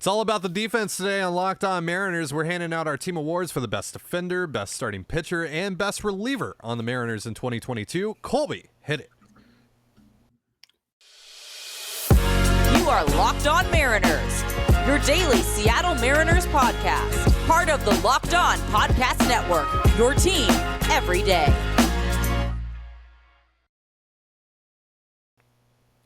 It's all about the defense today on Locked On Mariners. We're handing out our team awards for the best defender, best starting pitcher, and best reliever on the Mariners in 2022. Colby, hit it. You are Locked On Mariners, your daily Seattle Mariners podcast. Part of the Locked On Podcast Network, your team every day.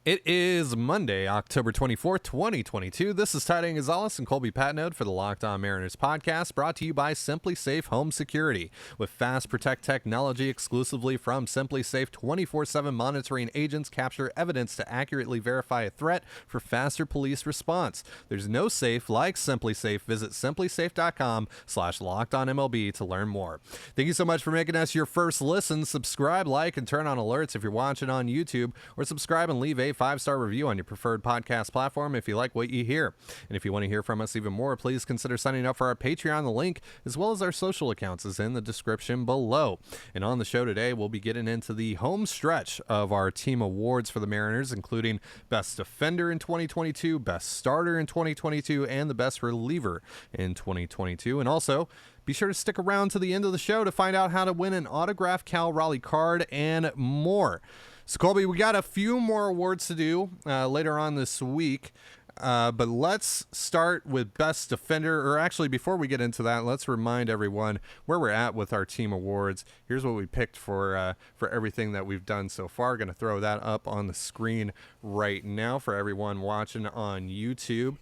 It is Monday, October 24th, 2022. This is Ty Gonzalez and Colby Patnode for the Locked On Mariners podcast, brought to you by Simply Safe Home Security. With Fast Protect technology exclusively from Simply Safe, 24/7 monitoring agents capture evidence to accurately verify a threat for faster police response. There's no safe like Simply Safe. Visit simplysafe.com/lockedonmlb to learn more. Thank you so much for making us your first listen. Subscribe, like, and turn on alerts if you're watching on YouTube, or subscribe and leave a 5-star review on your preferred podcast platform if you like what you hear. And if you want to hear from us even more, please consider signing up for our Patreon. The link, as well as our social accounts, is in the description below. And on the show today, we'll be getting into the home stretch of our team awards for the Mariners, including best defender in 2022, best starter in 2022, and the best reliever in 2022. And also, be sure to stick around to the end of the show to find out how to win an autographed Cal Raleigh card and more. So, Colby, we got a few more awards to do later on this week, but let's start with Best Defender. Or actually, before we get into that, let's remind everyone where we're at with our team awards. Here's what we picked for everything that we've done so far. Going to throw that up on the screen right now for everyone watching on YouTube.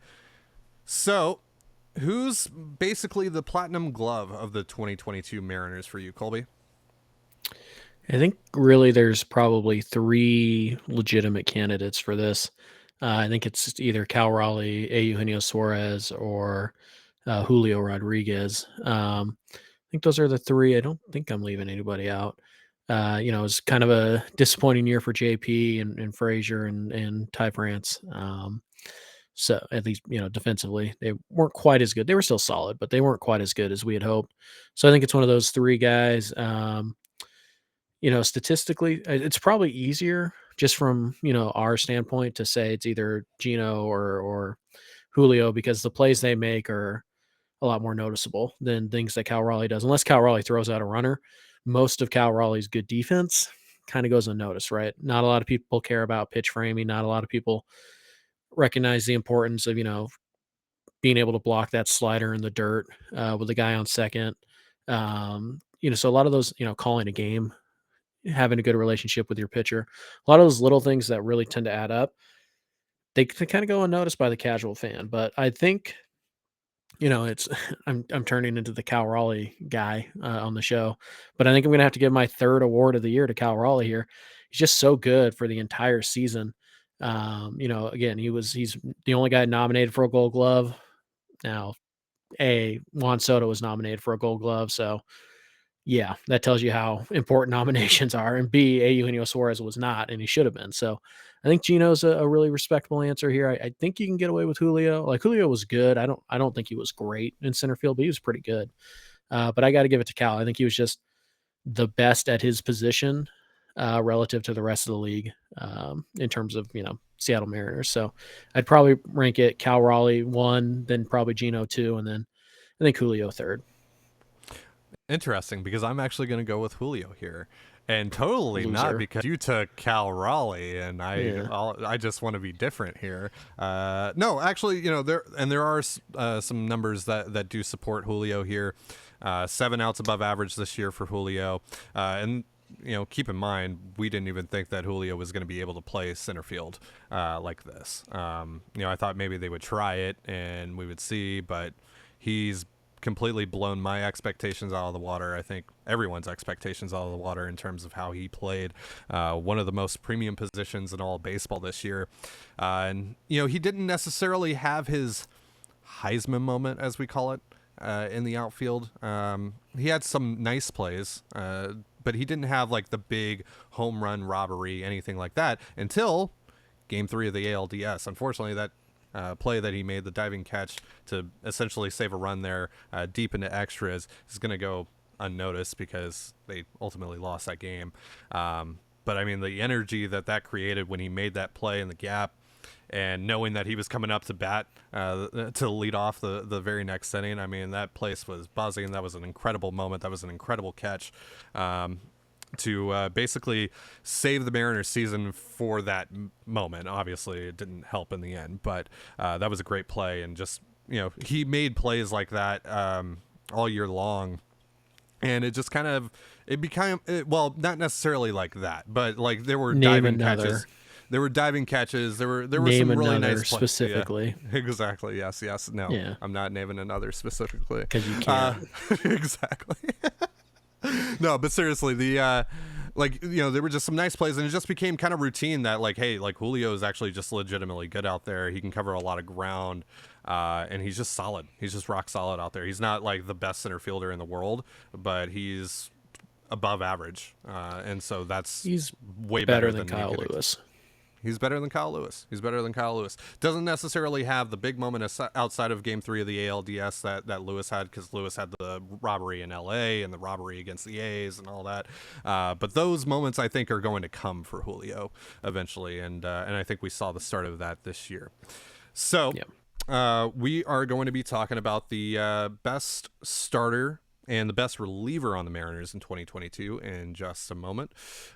So, who's basically the platinum glove of the 2022 Mariners for you, Colby? I think really there's probably three legitimate candidates for this. I think it's either Cal Raleigh, Eugenio Suarez, or Julio Rodriguez. I think those are the three. I don't think I'm leaving anybody out. It's kind of a disappointing year for JP and Frazier and Ty France. So at least, defensively, they weren't quite as good. They were still solid, but they weren't quite as good as we had hoped. So I think it's one of those three guys. Statistically, it's probably easier just from, our standpoint to say it's either Gino or Julio, because the plays they make are a lot more noticeable than things that Cal Raleigh does. Unless Cal Raleigh throws out a runner, most of Cal Raleigh's good defense kind of goes unnoticed, right? Not a lot of people care about pitch framing. Not a lot of people recognize the importance of, being able to block that slider in the dirt with the guy on second. So a lot of those, calling a game, having a good relationship with your pitcher, a lot of those little things that really tend to add up, they kind of go unnoticed by the casual fan. But I think, it's I'm turning into the Cal Raleigh guy on the show, but I think I'm going to have to give my third award of the year to Cal Raleigh here. He's just so good for the entire season. Again, he's the only guy nominated for a Gold Glove. Now, Juan Soto was nominated for a Gold Glove, so yeah, that tells you how important nominations are. And B, Eugenio Suarez was not, and he should have been. So I think Gino's a really respectable answer here. I think you can get away with Julio. Like, Julio was good. I don't think he was great in center field, but he was pretty good. But I got to give it to Cal. I think he was just the best at his position relative to the rest of the league in terms of, Seattle Mariners. So I'd probably rank it Cal Raleigh 1, then probably Gino 2, and then I think Julio 3rd. Interesting, because I'm actually going to go with Julio here, and totally not because you took Cal Raleigh, and I just want to be different here. No, actually, there are some numbers that do support Julio here. 7 outs above average this year for Julio, and keep in mind, we didn't even think that Julio was going to be able to play center field like this. I thought maybe they would try it and we would see, but he's completely blown my expectations out of the water. I think everyone's expectations out of the water in terms of how he played one of the most premium positions in all of baseball this year. And he didn't necessarily have his Heisman moment, as we call it, in the outfield. He had some nice plays, but he didn't have like the big home run robbery, anything like that, until Game 3 of the ALDS. Unfortunately, that play that he made, the diving catch to essentially save a run there deep into extras, is going to go unnoticed because they ultimately lost that game. But I mean, the energy that created when he made that play in the gap, and knowing that he was coming up to bat to lead off the very next inning, I mean, that place was buzzing. That was an incredible moment. That was an incredible catch. To basically save the Mariners season for that moment. Obviously, it didn't help in the end, but that was a great play. And just, he made plays like that all year long. And it just kind of, it became, well, not necessarily like that, but like there were diving catches. There were diving catches. There were some really nice plays. Specifically. Yeah, exactly. Yes. No, yeah. I'm not naming another specifically. Because you can't. Exactly. No, but seriously, there were just some nice plays, and it just became kind of routine that, like, hey, like, Julio is actually just legitimately good out there. He can cover a lot of ground, and he's just solid. He's just rock solid out there. He's not like the best center fielder in the world, but he's above average, and so he's way better than Kyle Lewis. He's better than Kyle Lewis. Doesn't necessarily have the big moment outside of Game 3 of the ALDS that Lewis had, because Lewis had the robbery in LA and the robbery against the A's and all that. But those moments, I think, are going to come for Julio eventually, and I think we saw the start of that this year. So we are going to be talking about the best starter and the best reliever on the Mariners in 2022 in just a moment.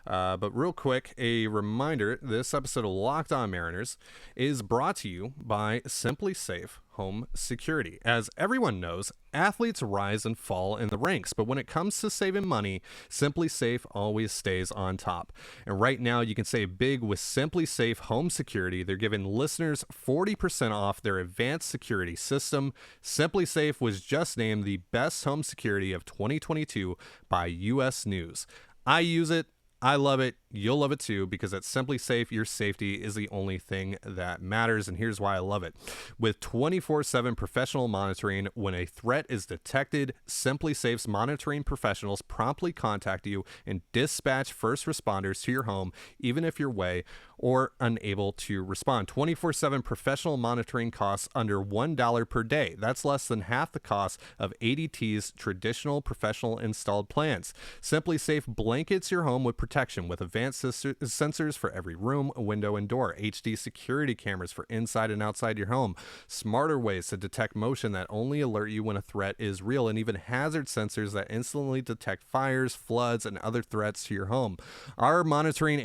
But real quick, a reminder, this episode of Locked On Mariners is brought to you by Simply Safe Home Security. As everyone knows, athletes rise and fall in the ranks, but when it comes to saving money, Simply Safe always stays on top. And right now, you can save big with Simply Safe Home Security. They're giving listeners 40% off their advanced security system. Simply Safe was just named the best home security of 2022 by U.S. News. I use it. I love it. You'll love it too, because at Simply Safe, your safety is the only thing that matters. And here's why I love it. With 24/7 professional monitoring, when a threat is detected, Simply Safe's monitoring professionals promptly contact you and dispatch first responders to your home, even if you're away or unable to respond. 24/7 professional monitoring costs under $1 per day. That's less than half the cost of ADT's traditional professional installed plans. Simply Safe blankets your home with protection with advanced sensors for every room, window, and door, HD security cameras for inside and outside your home, smarter ways to detect motion that only alert you when a threat is real, and even hazard sensors that instantly detect fires, floods, and other threats to your home. Our monitoring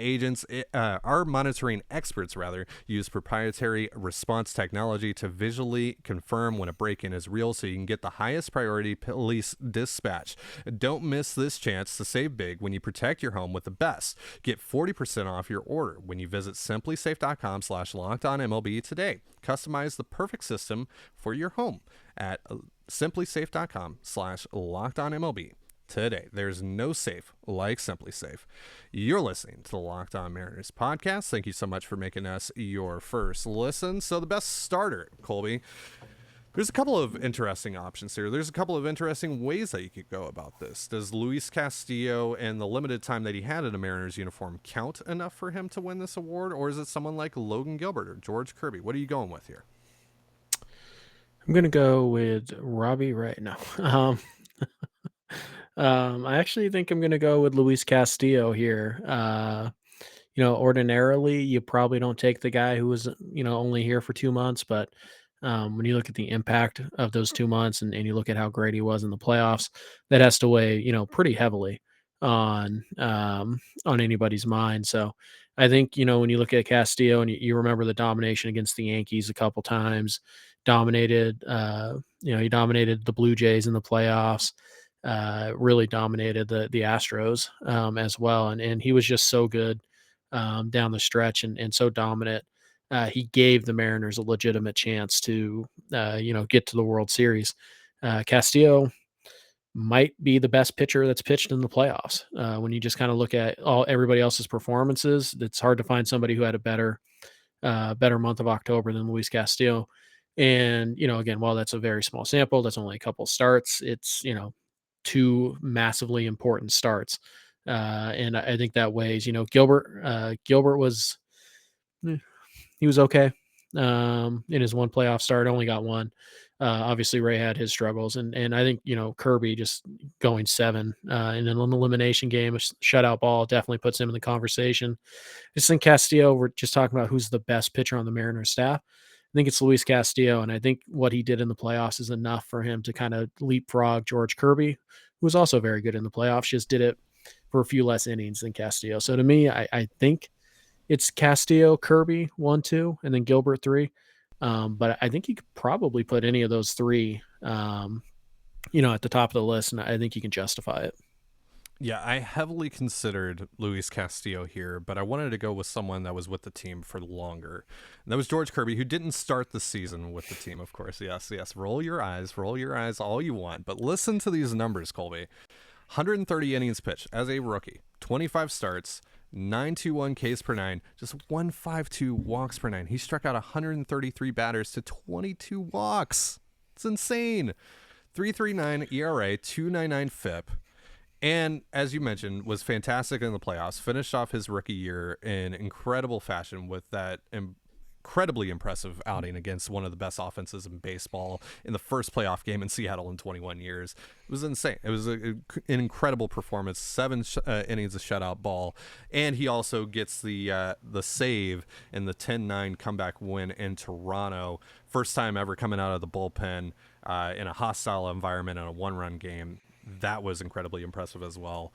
experts use proprietary response technology to visually confirm when a break-in is real, so you can get the highest priority police dispatch. Don't miss this chance to save big when you protect your home with the best. Get 40% off your order when you visit simplysafe.com/lockedonmlb today. Customize the perfect system for your home at simplysafe.com/lockedonmlb today. There's no safe like Simply Safe. You're listening to the Locked On Mariners podcast. Thank you so much for making us your first listen. So the best starter, Colby. There's a couple of interesting options here. There's a couple of interesting ways that you could go about this. Does Luis Castillo and the limited time that he had in a Mariners uniform count enough for him to win this award? Or is it someone like Logan Gilbert or George Kirby? What are you going with here? I'm going to go with Robbie right now. I actually think I'm going to go with Luis Castillo here. Ordinarily, you probably don't take the guy who was, only here for 2 months, but when you look at the impact of those 2 months and you look at how great he was in the playoffs, that has to weigh, pretty heavily on anybody's mind. So I think, when you look at Castillo and you remember the domination against the Yankees a couple times, he dominated the Blue Jays in the playoffs, really dominated the Astros as well. And he was just so good down the stretch and so dominant. He gave the Mariners a legitimate chance to, get to the World Series. Castillo might be the best pitcher that's pitched in the playoffs. When you just kind of look at everybody else's performances, it's hard to find somebody who had a better month of October than Luis Castillo. And, again, while that's a very small sample, that's only a couple starts. It's, 2 massively important starts. And I think that weighs, Gilbert was, he was okay in his one playoff start, only got one. Obviously, Ray had his struggles, and I think Kirby just going 7 in an elimination game, a shutout ball definitely puts him in the conversation. I just think Castillo. We're just talking about who's the best pitcher on the Mariners staff. I think it's Luis Castillo, and I think what he did in the playoffs is enough for him to kind of leapfrog George Kirby, who was also very good in the playoffs. Just did it for a few less innings than Castillo. So to me, I think it's Castillo, Kirby 1, 2, and then Gilbert 3. But I think you could probably put any of those 3, at the top of the list, and I think you can justify it. Yeah, I heavily considered Luis Castillo here, but I wanted to go with someone that was with the team for longer. And that was George Kirby, who didn't start the season with the team, of course. Yes. Roll your eyes all you want. But listen to these numbers, Colby. 130 innings pitched as a rookie, 25 starts, 921 Ks per 9, just 152 walks per 9. He struck out 133 batters to 22 walks. It's insane. 3.39 ERA, 2.99 FIP. And as you mentioned, was fantastic in the playoffs. Finished off his rookie year in incredible fashion with that incredibly impressive outing against one of the best offenses in baseball in the first playoff game in Seattle in 21 years. It was insane. It was an incredible performance. 7 innings of shutout ball, and he also gets the save in the 10-9 comeback win in Toronto. First time ever coming out of the bullpen in a hostile environment in a 1-run game. That was incredibly impressive as well.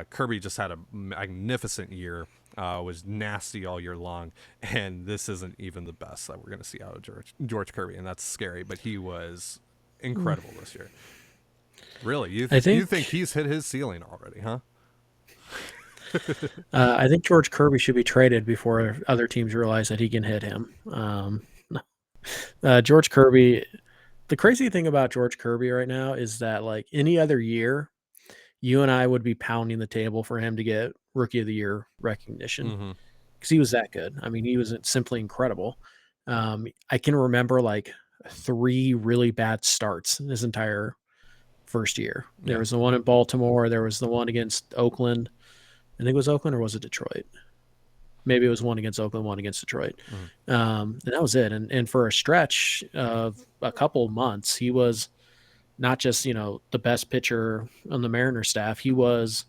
Kirby just had a magnificent year, was nasty all year long, and this isn't even the best that we're going to see out of George Kirby, and that's scary, but he was incredible this year. Really? You think he's hit his ceiling already, huh? I think George Kirby should be traded before other teams realize that he can hit him. George Kirby... The crazy thing about George Kirby right now is that, like, any other year, you and I would be pounding the table for him to get Rookie of the Year recognition because he was that good. I mean, he was simply incredible. I can remember like 3 really bad starts in his entire first year. There was the one in Baltimore. There was the one against Oakland. I think it was Oakland, or was it Detroit? Maybe it was one against Oakland, one against Detroit. And that was it. And for a stretch of a couple months, he was not just, the best pitcher on the Mariners staff. He was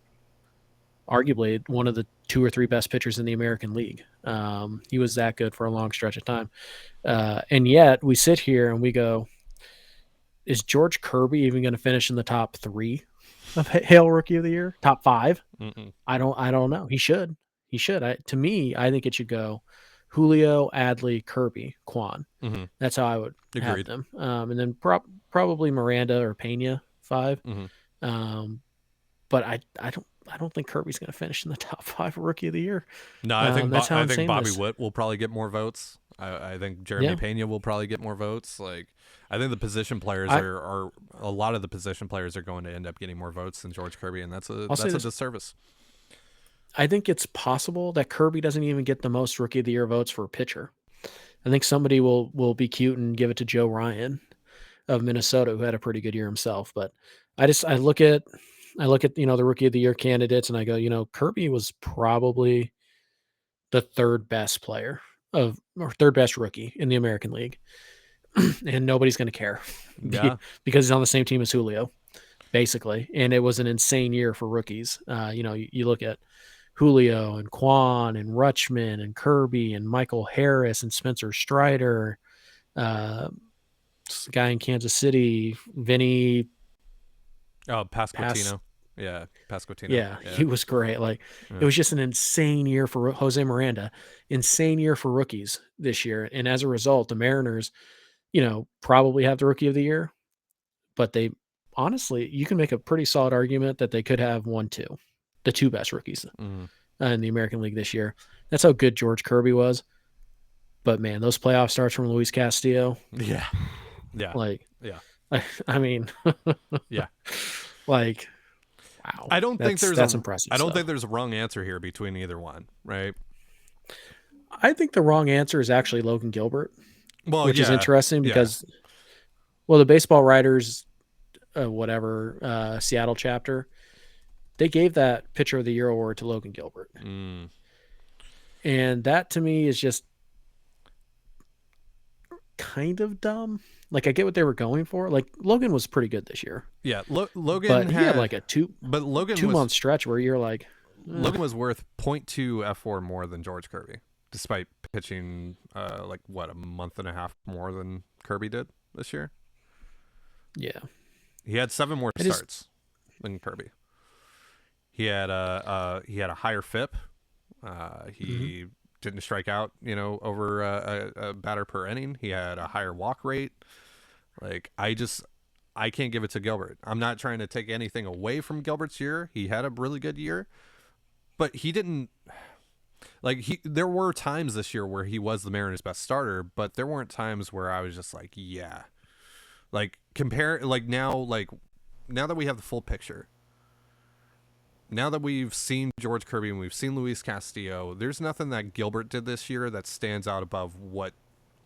arguably one of the 2 or 3 best pitchers in the American League. He was that good for a long stretch of time. And yet we sit here and we go, is George Kirby even going to finish in the top 3 of Hale Rookie of the Year? Top 5? I don't know. He should. To me, I think it should go Julio, Adley, Kirby, Kwan. That's how I would have them. And then probably Miranda or Pena 5. But I don't think Kirby's going to finish in the top 5 Rookie of the Year. No, I think Bobby Witt will probably get more votes. I think Jeremy Pena will probably get more votes. Like, I think the position players are a lot of the position players are going to end up getting more votes than George Kirby, and that's a disservice. I think it's possible that Kirby doesn't even get the most Rookie of the Year votes for a pitcher. I think somebody will be cute and give it to Joe Ryan of Minnesota, who had a pretty good year himself. But I look at the Rookie of the Year candidates, and I go, Kirby was probably the third best rookie in the American League, and nobody's going to care because he's on the same team as Julio, basically. And it was an insane year for rookies. You look at Julio and Kwan and Rutschman and Kirby and Michael Harris and Spencer Strider, guy in Kansas City, Vinny. Oh, Pasquantino. Pasquantino. Yeah, he was great. It was just an insane year for Jose Miranda, insane year for rookies this year. And as a result, the Mariners, probably have the Rookie of the Year, but they honestly, you can make a pretty solid argument that they could have 1, 2. The 2 best rookies in the American League this year. That's how good George Kirby was. But man, those playoff starts from Luis Castillo. Yeah. I mean, wow. I don't think that's impressive. I don't think there's a wrong answer here between either one, right? I think the wrong answer is actually Logan Gilbert, which is interesting because, the Baseball Writers, Seattle chapter, they gave that Pitcher of the Year award to Logan Gilbert. And that to me is just kind of dumb. Like, I get what they were going for. Like, Logan was pretty good this year. Yeah, Logan but he had like a Logan 2 month stretch where you're like, Logan was worth 0.2 F4 more than George Kirby, despite pitching like what, a month and a half more than Kirby did this year. Yeah, he had 7 more starts than Kirby. He had a higher FIP. He didn't strike out, over a batter per inning. He had a higher walk rate. Like, I can't give it to Gilbert. I'm not trying to take anything away from Gilbert's year. He had a really good year, but he didn't, there were times this year where he was the Mariners' best starter, but there weren't times where I was just like, yeah. Like, now that we have the full picture, now that we've seen George Kirby and we've seen Luis Castillo, there's nothing that Gilbert did this year that stands out above what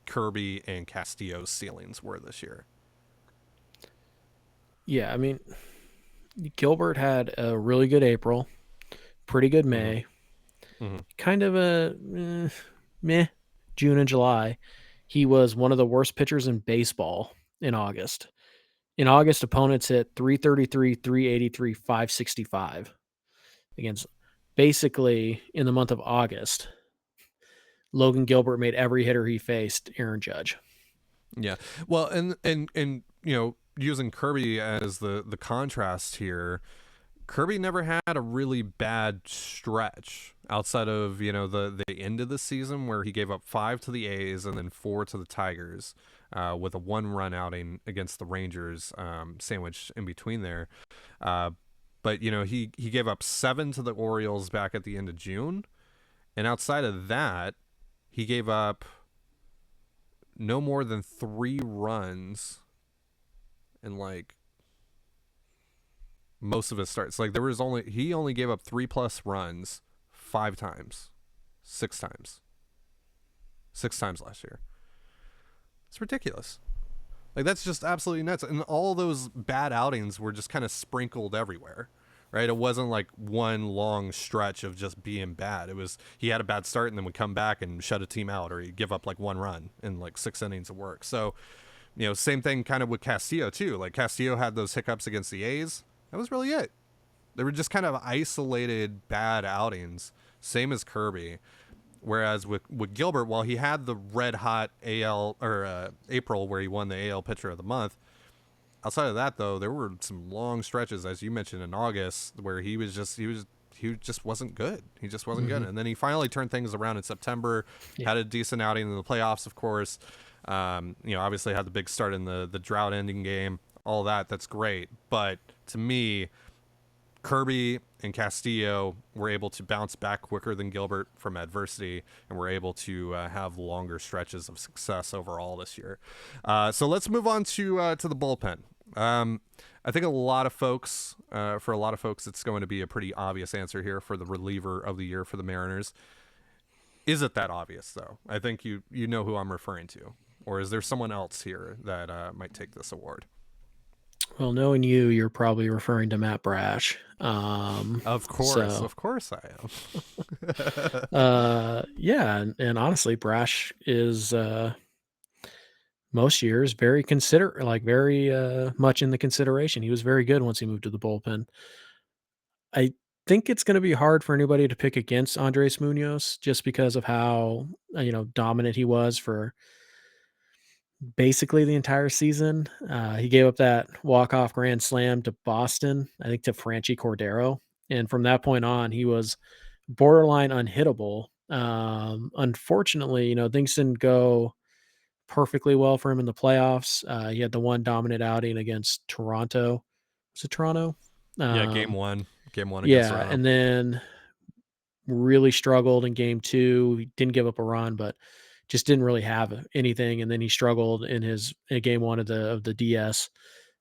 Kirby and Castillo's ceilings were this year. Yeah, I mean, Gilbert had a really good April, pretty good May, kind of a meh June and July. He was one of the worst pitchers in baseball in August. In August, opponents hit 333, 383, 565 against, basically, in the month of August. Logan Gilbert made every hitter he faced Aaron Judge. Yeah. Well, and using Kirby as the contrast here, Kirby never had a really bad stretch outside of, the end of the season where he gave up 5 to the A's and then 4 to the Tigers, with a 1-run outing against the Rangers, sandwiched in between there. But he gave up 7 to the Orioles back at the end of June, and outside of that, he gave up no more than 3 runs in most of his starts. Like, he only gave up 3+ runs 5 times, 6 times last year. It's ridiculous. Like, that's just absolutely nuts. And all those bad outings were just kind of sprinkled everywhere, right? It wasn't like one long stretch of just being bad. It was, he had a bad start and then would come back and shut a team out, or he'd give up 1 run in 6 innings of work. So, same thing kind of with Castillo too. Like, Castillo had those hiccups against the A's. That was really it. They were just kind of isolated bad outings, same as Kirby. Whereas with Gilbert, while he had the red hot April where he won the AL Pitcher of the Month, outside of that though, there were some long stretches, as you mentioned, in August where he just wasn't good. He just wasn't good. And then he finally turned things around in September. Had a decent outing in the playoffs, of course. Obviously had the big start in the drought ending game. All that, that's great. But to me, Kirby and Castillo were able to bounce back quicker than Gilbert from adversity, and were able to have longer stretches of success overall this year. So let's move on to the bullpen. I think for a lot of folks, it's going to be a pretty obvious answer here for the reliever of the year for the Mariners. Is it that obvious, though? I think you know who I'm referring to. Or is there someone else here that might take this award? Well, knowing you're probably referring to Matt Brash. Of course I am. Yeah, and honestly, Brash is most years very much in the consideration. He was very good once he moved to the bullpen. I think it's going to be hard for anybody to pick against Andres Munoz just because of how dominant he was for basically the entire season. He gave up that walk-off grand slam to Boston, I think to Franchi Cordero. And from that point on, he was borderline unhittable. Unfortunately, things didn't go perfectly well for him in the playoffs. He had the one dominant outing against Toronto. Was it Toronto? Yeah, game one against Yeah, Toronto. And then really struggled in game 2. He didn't give up a run, but just didn't really have anything. And then he struggled in game 1 of the DS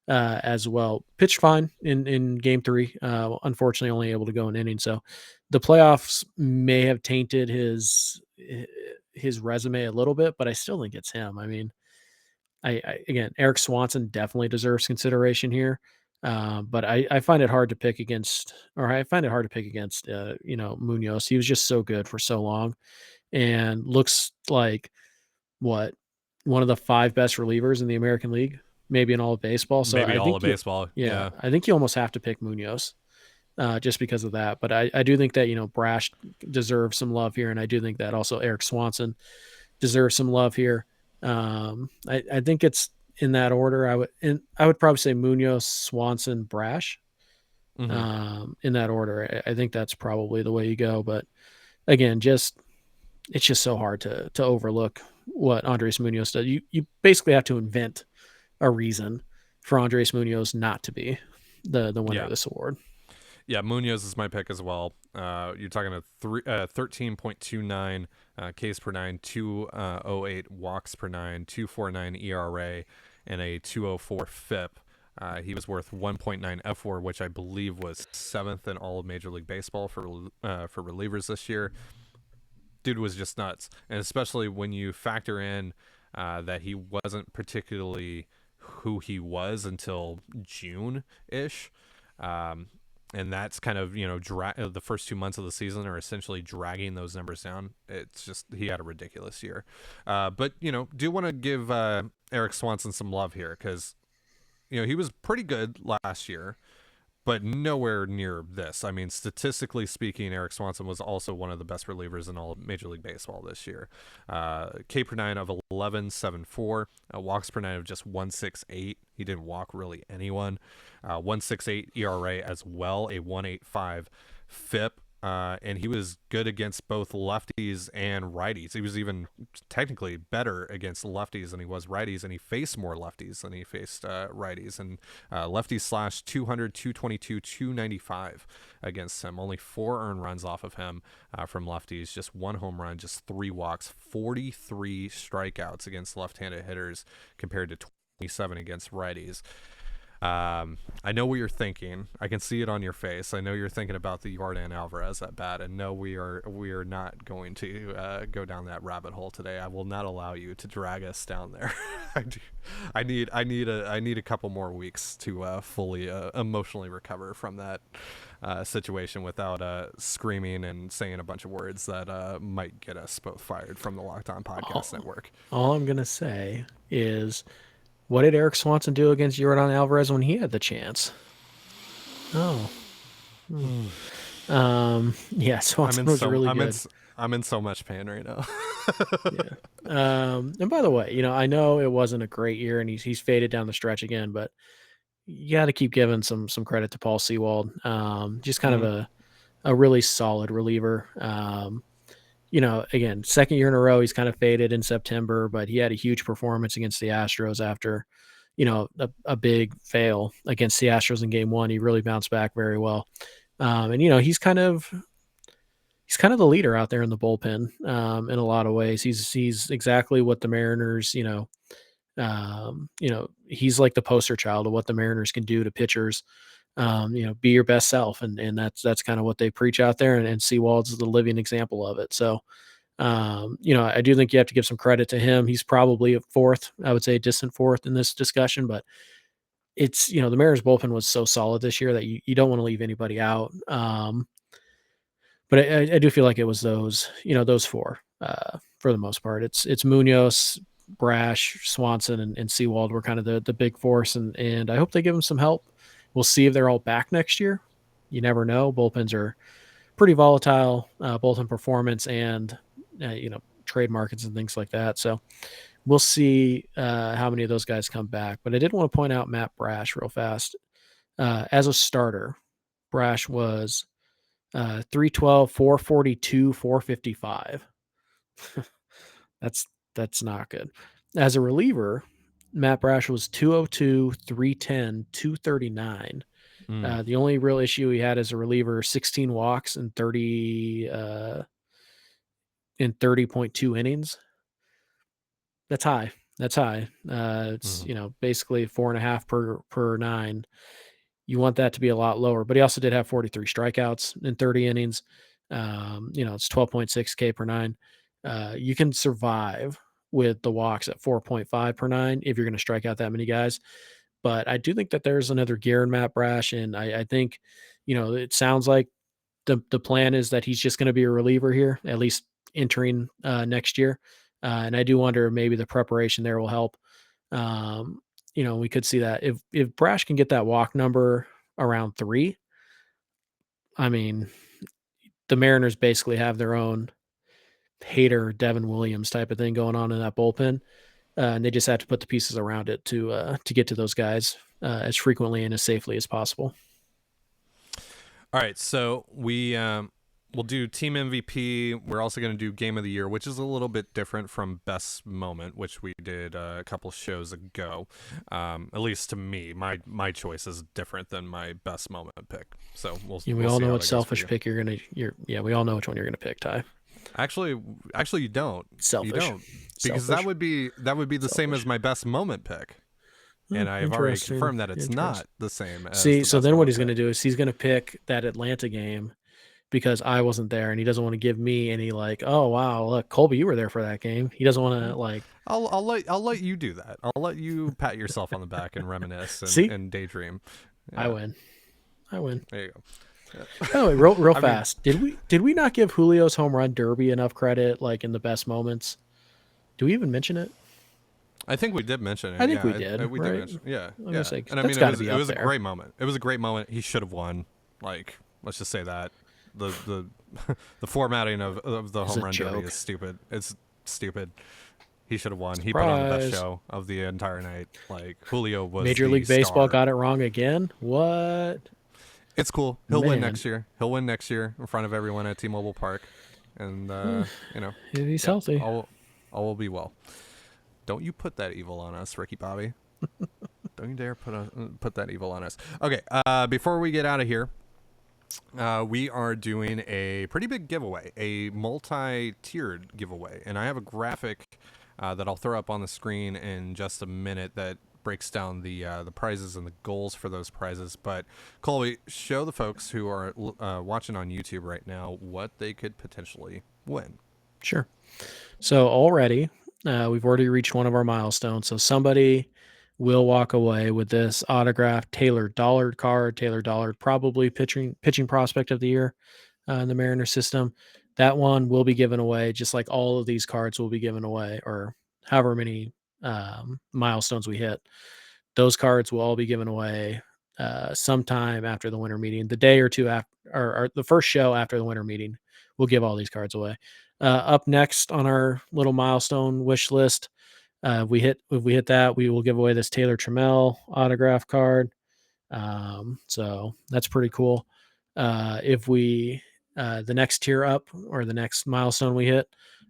as well. Pitched fine in game 3. Unfortunately, only able to go an inning. So the playoffs may have tainted his resume a little bit, but I still think it's him. I mean, again, Eric Swanson definitely deserves consideration here. But I find it hard to pick against, Munoz. He was just so good for so long, and looks like one of the 5 best relievers in the American League, maybe in all of baseball. So Maybe I all think of baseball. Yeah. I think you almost have to pick Munoz just because of that. But I do think that, Brash deserves some love here. And I do think that also Eric Swanson deserves some love here. I think it's in that order. I would probably say Munoz, Swanson, Brash in that order. I think that's probably the way you go. But again, it's just so hard to overlook what Andres Munoz does. You basically have to invent a reason for Andres Munoz not to be the winner of this award. Yeah, Munoz is my pick as well. You're talking a 13.29 Ks per nine, 208 walks per nine, 249 ERA, and a 204 FIP. He was worth 1.9 F4, which I believe was 7th in all of Major League Baseball for relievers this year. Dude was just nuts, and especially when you factor in that he wasn't particularly who he was until June-ish. And that's kind of, the first 2 months of the season are essentially dragging those numbers down. It's just, he had a ridiculous year. But, do want to give Eric Swanson some love here because, he was pretty good last year, but nowhere near this. I mean, statistically speaking, Eric Swanson was also one of the best relievers in all of Major League Baseball this year. K per nine of 11.74, walks per nine of just 1.68. He didn't walk really anyone. 1.68 ERA as well, a 1.85 FIP. And he was good against both lefties and righties. He was even technically better against lefties than he was righties, and he faced more lefties than he faced righties. And lefties slashed 200, 222, 295 against him. Only 4 earned runs off of him from lefties, just 1 home run, just 3 walks, 43 strikeouts against left-handed hitters compared to 27 against righties. I know what you're thinking. I can see it on your face. I know you're thinking about the Yordan Alvarez at bat, and no, we are not going to go down that rabbit hole today. I will not allow you to drag us down there. I need a couple more weeks to fully emotionally recover from that situation without screaming and saying a bunch of words that might get us both fired from the Locked On Podcast Network. All I'm gonna say is, what did Eric Swanson do against Yordan Alvarez when he had the chance? Oh. Yeah, Swanson was really good. I'm in so much pain right now. Yeah. And by the way, I know it wasn't a great year and he's faded down the stretch again, but you got to keep giving some credit to Paul Sewald. Just kind of a really solid reliever. Again, second year in a row, he's kind of faded in September, but he had a huge performance against the Astros after, a big fail against the Astros in game 1. He really bounced back very well. And he's kind of the leader out there in the bullpen in a lot of ways. He's exactly what the Mariners, he's like the poster child of what the Mariners can do to pitchers. Be your best self. And that's kind of what they preach out there. And Sewald's the living example of it. So, I do think you have to give some credit to him. He's probably a fourth, I would say distant fourth in this discussion, but it's, the Mariners bullpen was so solid this year that you don't want to leave anybody out. But I do feel like it was those 4 for the most part. It's Munoz, Brash, Swanson, and Sewald were kind of the big force. And I hope they give him some help. We'll see if they're all back next year. You never know. Bullpens are pretty volatile, both in performance and, trade markets and things like that. So we'll see how many of those guys come back. But I did want to point out Matt Brash real fast. As a starter, Brash was 312, 442, 455. That's not good. As a reliever, Matt Brash was 202, 310, 239. The only real issue he had as a reliever, 16 walks and 30.2 innings. That's high. It's basically 4.5 per 9. You want that to be a lot lower, but he also did have 43 strikeouts in 30 innings. It's 12.6 K per 9. You can survive with the walks at 4.5 per 9 if you're going to strike out that many guys. But I do think that there's another gear in Matt Brash, and I think, it sounds like the plan is that he's just going to be a reliever here, at least entering next year. And I do wonder if maybe the preparation there will help. We could see that if Brash can get that walk number around 3, I mean, the Mariners basically have their own Hader, Devin Williams type of thing going on in that bullpen, and they just have to put the pieces around it to get to those guys as frequently and as safely as possible. All right, so we'll do team MVP. We're also going to do game of the year, which is a little bit different from best moment, which we did a couple shows ago. At least to me, my choice is different than my best moment pick. So we all know what selfish pick you're gonna. We all know which one you're gonna pick, Ty. Actually, you don't. Selfish. You don't, because that would be the same as my best moment pick. And I've already confirmed that it's not the same. So then what he's going to do is he's going to pick that Atlanta game because I wasn't there, and he doesn't want to give me any oh wow, look, Colby, you were there for that game. He doesn't want to I'll let you do that. I'll let you pat yourself on the back and reminisce and daydream. Yeah. I win. There you go. Yeah. Anyway, real fast. Did we not give Julio's home run derby enough credit in the best moments? Do we even mention it? I think we did mention it. I think we did. We right? did mention it. Yeah. And I mean, it was a great moment. It was a great moment. He should have won. Let's just say that the the formatting of the home run derby is stupid. It's stupid. He should have won. He put on the best show of the entire night. Julio was Major League Baseball got it wrong again. What? It's cool. He'll win next year. He'll win next year in front of everyone at T-Mobile Park, and if he's healthy, all will be well. Don't you put that evil on us, Ricky Bobby. Don't you dare put that evil on us. Okay, before we get out of here, we are doing a pretty big giveaway, a multi-tiered giveaway. And I have a graphic that I'll throw up on the screen in just a minute that breaks down the prizes and the goals for those prizes. But Colby, show the folks who are watching on YouTube right now what they could potentially win. Sure. So already... we've already reached one of our milestones. So somebody will walk away with this autographed Taylor Dollard card. Taylor Dollard, probably pitching prospect of the year in the Mariner system. That one will be given away, just like all of these cards will be given away, or however many milestones we hit. Those cards will all be given away sometime after the winter meeting, the day or two after, or the first show after the winter meeting. We'll give all these cards away. Up next on our little milestone wish list, if we hit that, we will give away this Taylor Trammell autograph card. So that's pretty cool. If we the next tier up, or the next milestone we hit,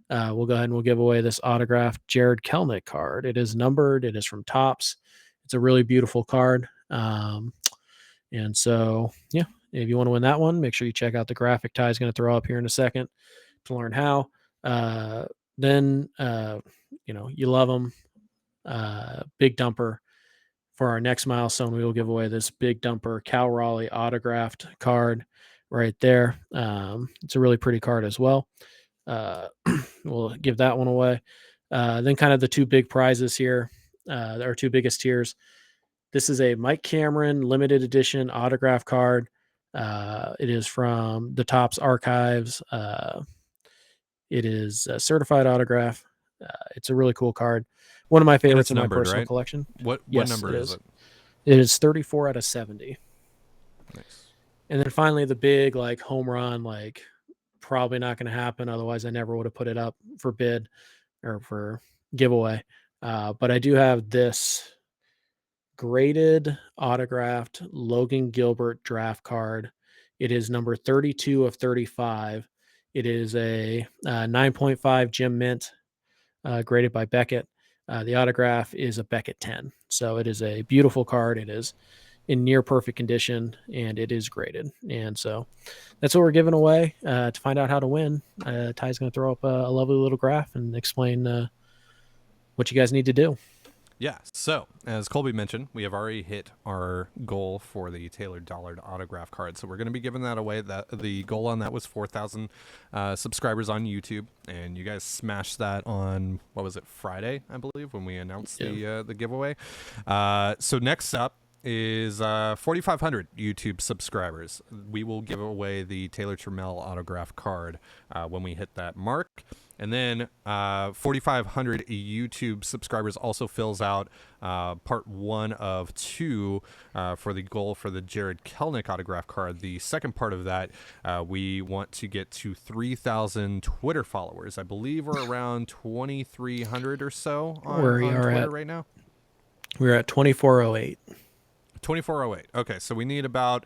we'll go ahead and we'll give away this autographed Jared Kelnick card. It is numbered. It is from Topps. It's a really beautiful card. And so, yeah, if you want to win that one, make sure you check out the graphic Ty is going to throw up here in a second to learn how. Then you love them. Big dumper. For our next milestone, we will give away this big dumper Cal Raleigh autographed card right there. It's a really pretty card as well. We'll give that one away. Then kind of the two big prizes here, our two biggest tiers. This is a Mike Cameron limited edition autograph card. It is from the Topps archives. It is a certified autograph. It's a really cool card. One of my favorites in my personal collection. What number is it? It is 34 out of 70. Nice. And then finally, the big home run, probably not going to happen. Otherwise, I never would have put it up for bid or for giveaway. But I do have this graded autographed Logan Gilbert draft card. It is number 32 of 35. It is a 9.5 Gem Mint, graded by Beckett. The autograph is a Beckett 10. So it is a beautiful card. It is in near perfect condition, and it is graded. And so that's what we're giving away. To find out how to win, Ty's going to throw up a lovely little graph and explain what you guys need to do. Yeah, so as Colby mentioned, we have already hit our goal for the Taylor Dollard autograph card. So we're going to be giving that away. The goal on that was 4,000 subscribers on YouTube, and you guys smashed that on, what was it, Friday, I believe, when we announced the giveaway. So next up is 4,500 YouTube subscribers. We will give away the Taylor Trammell autograph card when we hit that mark. And then 4,500 YouTube subscribers also fills out part 1 of 2 for the goal for the Jared Kelenic autograph card. The second part of that, we want to get to 3,000 Twitter followers. I believe we're around 2,300 or so on Twitter right now. We're at 2,408. 2,408. Okay, so we need about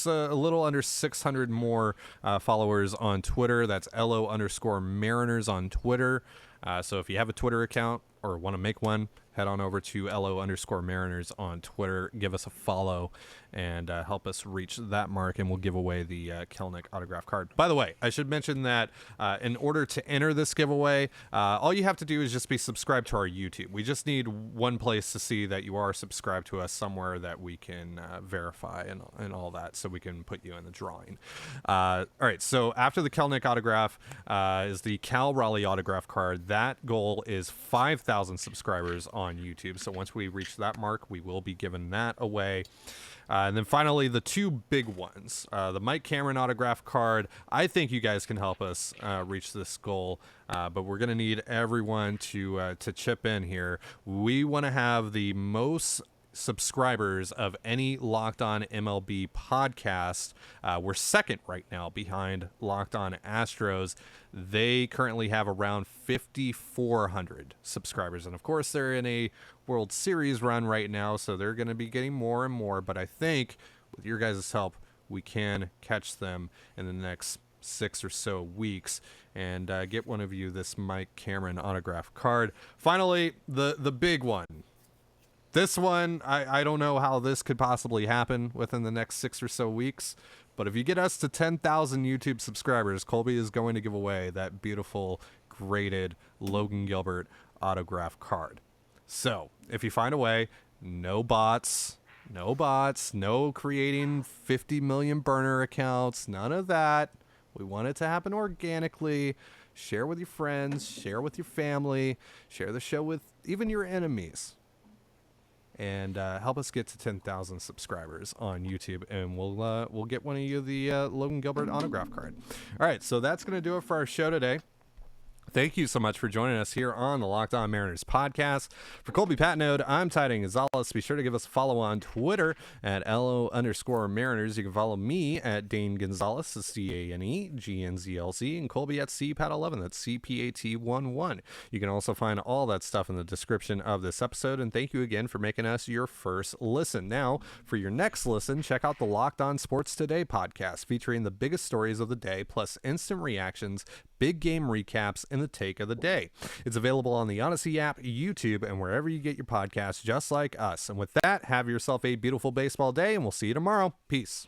a little under 600 more followers on Twitter. That's LO_Mariners on Twitter. So if you have a Twitter account or want to make one, head on over to LO_Mariners on Twitter. Give us a follow and help us reach that mark, and we'll give away the Kelenic autograph card. By the way, I should mention that in order to enter this giveaway, all you have to do is just be subscribed to our YouTube. We just need one place to see that you are subscribed to us, somewhere that we can verify and all that, so we can put you in the drawing. All right, so after the Kelenic autograph is the Cal Raleigh autograph card. That goal is 5,000 subscribers on YouTube. So once we reach that mark, we will be giving that away. And then finally, the 2 big ones, the Mike Cameron autograph card. I think you guys can help us reach this goal, but we're going to need everyone to chip in here. We want to have the most subscribers of any Locked On MLB podcast. We're second right now behind Locked On Astros. They currently have around 5,400 subscribers. And of course, they're in a World Series run right now, so they're going to be getting more and more. But I think with your guys' help, we can catch them in the next 6 or so weeks and get one of you this Mike Cameron autograph card. Finally, the big one. This one, I don't know how this could possibly happen within the next 6 or so weeks, but if you get us to 10,000 YouTube subscribers, Colby is going to give away that beautiful, graded Logan Gilbert autograph card. So, if you find a way, no bots, no creating 50 million burner accounts, none of that. We want it to happen organically. Share with your friends, share with your family, share the show with even your enemies. And help us get to 10,000 subscribers on YouTube, and we'll get one of you the Logan Gilbert autograph card. All right, so that's going to do it for our show today. Thank you so much for joining us here on the Locked On Mariners podcast. For Colby Patnode, I'm Ty Gonzalez. Be sure to give us a follow on Twitter at LO_Mariners. You can follow me at Dane Gonzalez, that's CaneGNZLZ, and Colby at CPAT11, that's CPAT11. You can also find all that stuff in the description of this episode, and thank you again for making us your first listen. Now, for your next listen, check out the Locked On Sports Today podcast, featuring the biggest stories of the day, plus instant reactions, big game recaps, and the take of the day. It's available on the Odyssey app, YouTube, and wherever you get your podcasts, just like us. And with that, have yourself a beautiful baseball day, and we'll see you tomorrow. Peace.